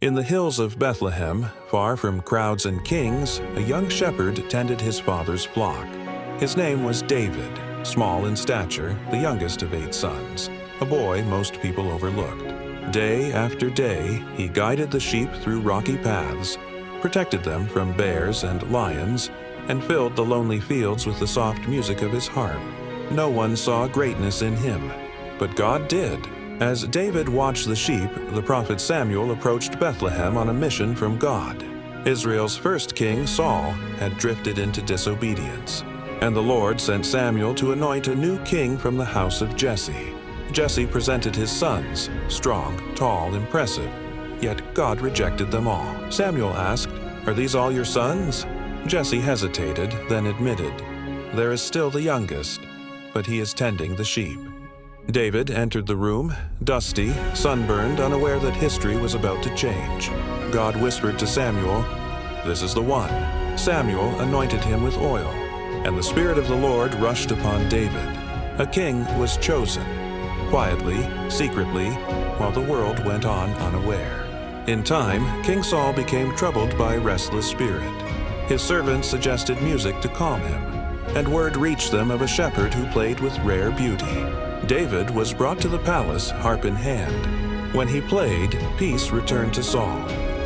In the hills of Bethlehem, far from crowds and kings, a young shepherd tended his father's flock. His name was David, small in stature, the youngest of 8 sons, a boy most people overlooked. Day after day, he guided the sheep through rocky paths, protected them from bears and lions, and filled the lonely fields with the soft music of his harp. No one saw greatness in him, but God did. As David watched the sheep, the prophet Samuel approached Bethlehem on a mission from God. Israel's first king, Saul, had drifted into disobedience, and the Lord sent Samuel to anoint a new king from the house of Jesse. Jesse presented his sons, strong, tall, impressive, yet God rejected them all. Samuel asked, "Are these all your sons?" Jesse hesitated, then admitted, "There is still the youngest, but he is tending the sheep." David entered the room, dusty, sunburned, unaware that history was about to change. God whispered to Samuel, "This is the one." Samuel anointed him with oil, and the Spirit of the Lord rushed upon David. A king was chosen, quietly, secretly, while the world went on unaware. In time, King Saul became troubled by a restless spirit. His servants suggested music to calm him, and word reached them of a shepherd who played with rare beauty. David was brought to the palace, harp in hand. When he played, peace returned to Saul.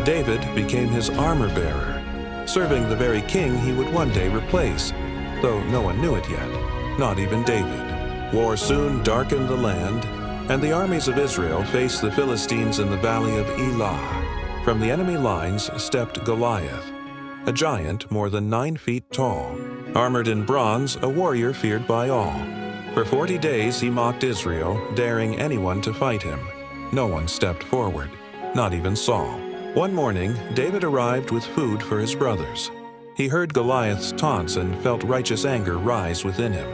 David became his armor-bearer, serving the very king he would one day replace, though no one knew it yet, not even David. War soon darkened the land, and the armies of Israel faced the Philistines in the valley of Elah. From the enemy lines stepped Goliath, a giant more than 9 feet tall. Armored in bronze, a warrior feared by all. For 40 days he mocked Israel, daring anyone to fight him. No one stepped forward, not even Saul. One morning, David arrived with food for his brothers. He heard Goliath's taunts and felt righteous anger rise within him.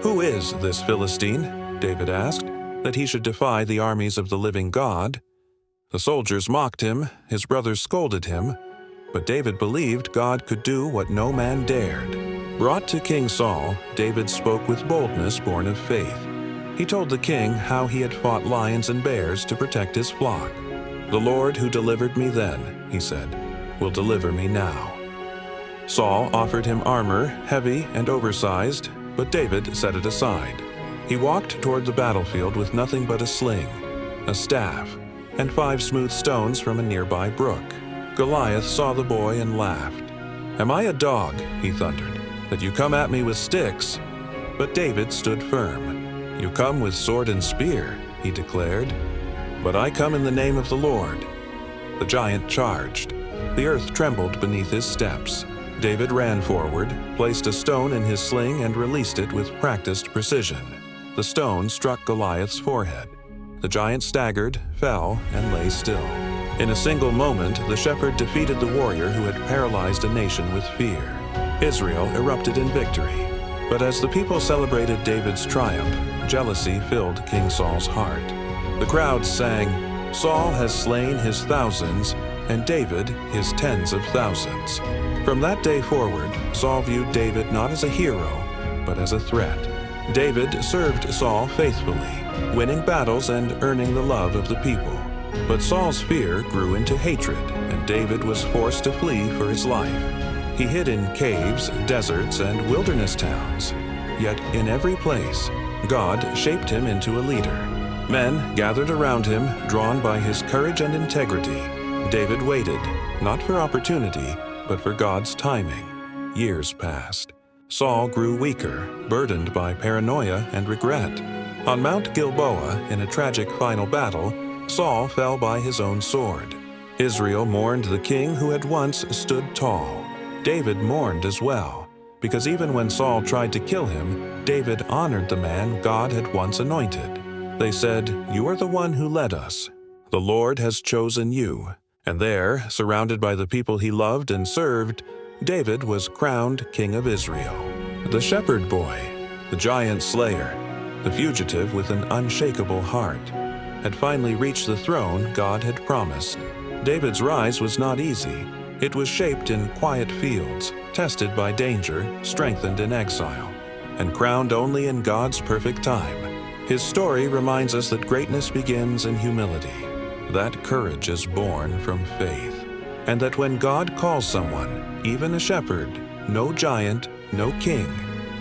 "Who is this Philistine?" David asked, "that he should defy the armies of the living God?" The soldiers mocked him, his brothers scolded him, but David believed God could do what no man dared. Brought to King Saul, David spoke with boldness born of faith. He told the king how he had fought lions and bears to protect his flock. "The Lord who delivered me then," he said, "will deliver me now." Saul offered him armor, heavy and oversized, but David set it aside. He walked toward the battlefield with nothing but a sling, a staff, and 5 smooth stones from a nearby brook. Goliath saw the boy and laughed. "Am I a dog," he thundered, "that you come at me with sticks?" But David stood firm. "You come with sword and spear," he declared, "but I come in the name of the Lord." The giant charged. The earth trembled beneath his steps. David ran forward, placed a stone in his sling, and released it with practiced precision. The stone struck Goliath's forehead. The giant staggered, fell, and lay still. In a single moment, the shepherd defeated the warrior who had paralyzed a nation with fear. Israel erupted in victory. But as the people celebrated David's triumph, jealousy filled King Saul's heart. The crowds sang, "Saul has slain his thousands, and David his tens of thousands." From that day forward, Saul viewed David not as a hero, but as a threat. David served Saul faithfully, winning battles and earning the love of the people. But Saul's fear grew into hatred, and David was forced to flee for his life. He hid in caves, deserts, and wilderness towns. Yet in every place, God shaped him into a leader. Men gathered around him, drawn by his courage and integrity. David waited, not for opportunity, but for God's timing. Years passed. Saul grew weaker, burdened by paranoia and regret. On Mount Gilboa, in a tragic final battle, Saul fell by his own sword. Israel mourned the king who had once stood tall. David mourned as well, because even when Saul tried to kill him, David honored the man God had once anointed. They said, "You are the one who led us. The Lord has chosen you." And there, surrounded by the people he loved and served, David was crowned King of Israel. The shepherd boy, the giant slayer, the fugitive with an unshakable heart, had finally reached the throne God had promised. David's rise was not easy. It was shaped in quiet fields, tested by danger, strengthened in exile, and crowned only in God's perfect time. His story reminds us that greatness begins in humility. that courage is born from faith, and that when God calls someone, even a shepherd, no giant, no king,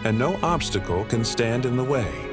and no obstacle can stand in the way.